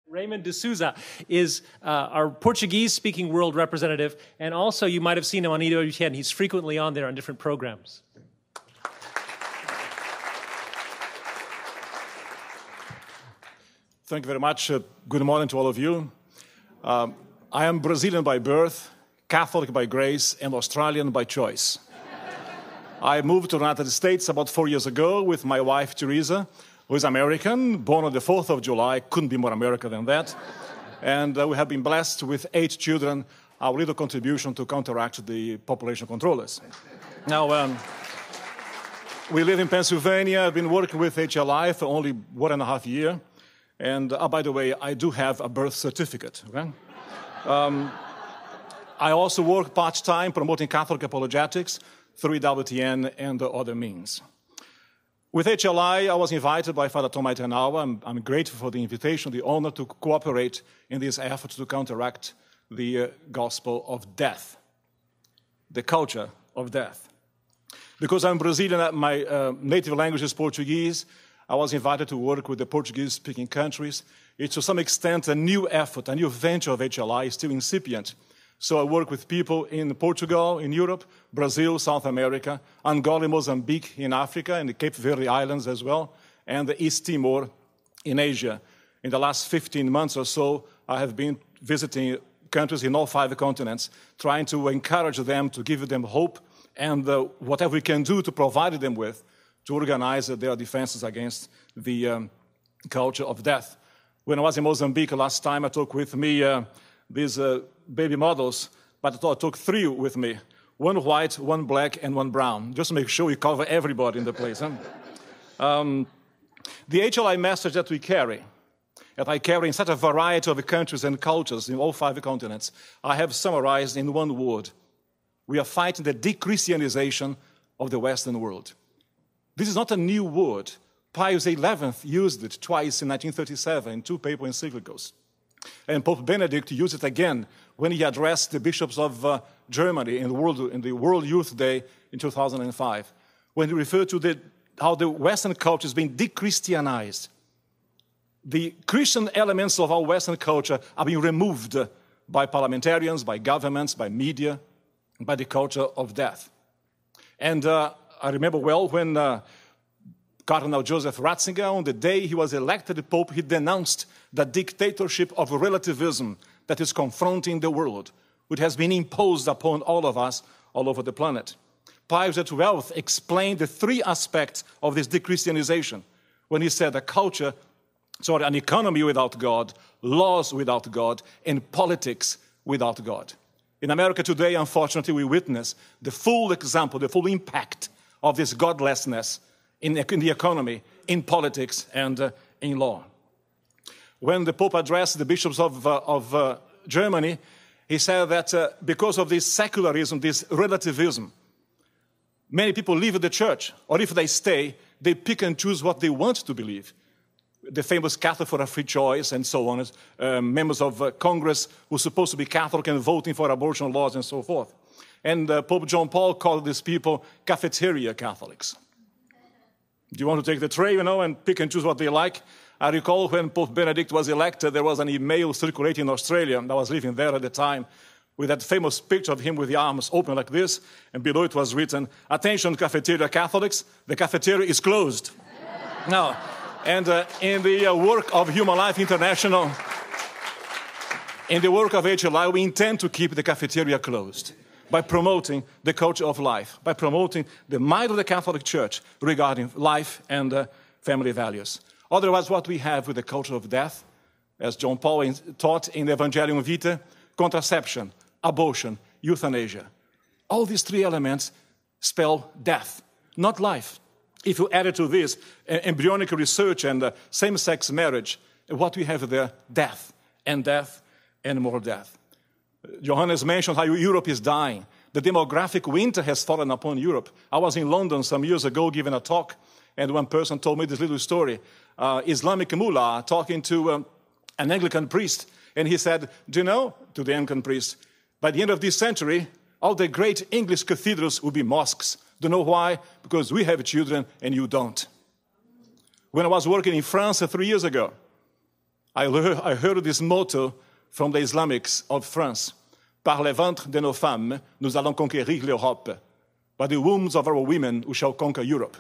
Raymond de Souza is our Portuguese-speaking world representative, and also you might have seen him on EWTN. He's frequently on there on different programs. Thank you very much. Good morning to all of you. I am Brazilian by birth, Catholic by grace, and Australian by choice. I moved to the United States about 4 years ago with my wife, Teresa, who is American, born on the 4th of July, couldn't be more American than that. And we have been blessed with 8 children, our little contribution to counteract the population controllers. Now, we live in Pennsylvania. I've been working with HLI for only 1.5 years. And by the way, I do have a birth certificate. Okay? I also work part-time promoting Catholic apologetics through EWTN and other means. With HLI, I was invited by Father Tom Maitenauer. I'm grateful for the invitation, the honor to cooperate in this effort to counteract the gospel of death, the culture of death. Because I'm Brazilian, my native language is Portuguese, I was invited to work with the Portuguese-speaking countries. It's to some extent a new effort, a new venture of HLI, still incipient. So I work with people in Portugal, in Europe, Brazil, South America, Angola and Mozambique in Africa, and the Cape Verde Islands as well, and the East Timor in Asia. In the last 15 months or so, I have been visiting countries in all 5 continents, trying to encourage them, to give them hope, and whatever we can do to provide them with, to organize their defenses against the culture of death. When I was in Mozambique last time, I took with me these baby models, but I took 3 with me. 1 white, 1 black, and 1 brown, just to make sure we cover everybody in the place. Huh? The HLI message that we carry, that I carry in such a variety of countries and cultures in all 5 continents, I have summarized in 1 word. We are fighting the de-Christianization of the Western world. This is not a new word. Pius XI used it twice in 1937 in 2 papal encyclicals. And Pope Benedict used it again when he addressed the bishops of Germany in the World Youth Day in 2005, when he referred to how the Western culture is being de-Christianized. The Christian elements of our Western culture are being removed by parliamentarians, by governments, by media, by the culture of death. And I remember well when Cardinal Joseph Ratzinger, on the day he was elected Pope, he denounced the dictatorship of relativism that is confronting the world, which has been imposed upon all of us all over the planet. Pius XII explained the 3 aspects of this de-Christianization when he said an economy without God, laws without God, and politics without God. In America today, unfortunately, we witness the full example, the full impact of this godlessness in the economy, in politics, and in law. When the Pope addressed the bishops of Germany, he said that because of this secularism, this relativism, many people leave the church, or if they stay, they pick and choose what they want to believe. The famous Catholic for a Free Choice and so on, members of Congress who are supposed to be Catholic and voting for abortion laws and so forth. And Pope John Paul called these people cafeteria Catholics. Do you want to take the tray, and pick and choose what they like? I recall when Pope Benedict was elected, there was an email circulating in Australia, and I was living there at the time, with that famous picture of him with the arms open like this, and below it was written, "Attention, cafeteria Catholics, the cafeteria is closed." Now, and in the work of Human Life International, in the work of HLI, we intend to keep the cafeteria closed by promoting the culture of life, by promoting the mind of the Catholic Church regarding life and family values. Otherwise, what we have with the culture of death, as John Paul taught in the Evangelium Vitae, contraception, abortion, euthanasia. All these 3 elements spell death, not life. If you add to this embryonic research and same-sex marriage, what we have there, death and more death. Johannes mentioned how Europe is dying. The demographic winter has fallen upon Europe. I was in London some years ago giving a talk, and one person told me this little story. Islamic mullah talking to an Anglican priest, and he said, "Do you know," to the Anglican priest, "by the end of this century, all the great English cathedrals will be mosques. Do you know why? Because we have children and you don't." When I was working in France 3 years ago, I heard this motto from the Islamics of France. Par les ventres de nos femmes, nous allons conquérir l'Europe. By the wombs of our women, we shall conquer Europe.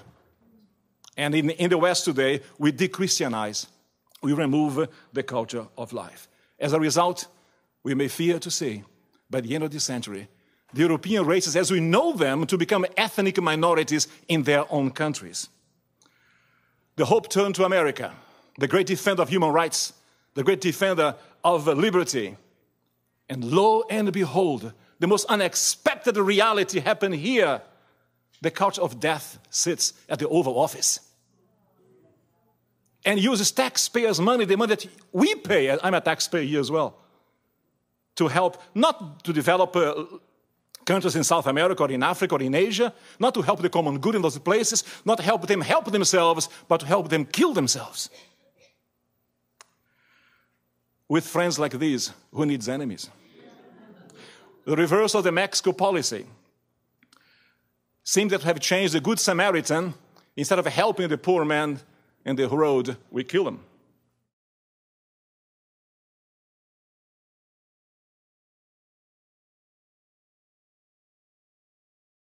And in the West today, we de-Christianize. We remove the culture of life. As a result, we may fear to say, by the end of this century, the European races as we know them to become ethnic minorities in their own countries. The hope turned to America, the great defender of human rights, the great defender of liberty. And lo and behold, the most unexpected reality happened here. The culture of death sits at the Oval Office and uses taxpayers' money, the money that we pay, I'm a taxpayer here as well, to help, not to develop countries in South America or in Africa or in Asia, not to help the common good in those places, not to help them help themselves, but to help them kill themselves. With friends like these, who needs enemies? The reverse of the Mexico policy seems to have changed the Good Samaritan. Instead of helping the poor man in the road, we kill him.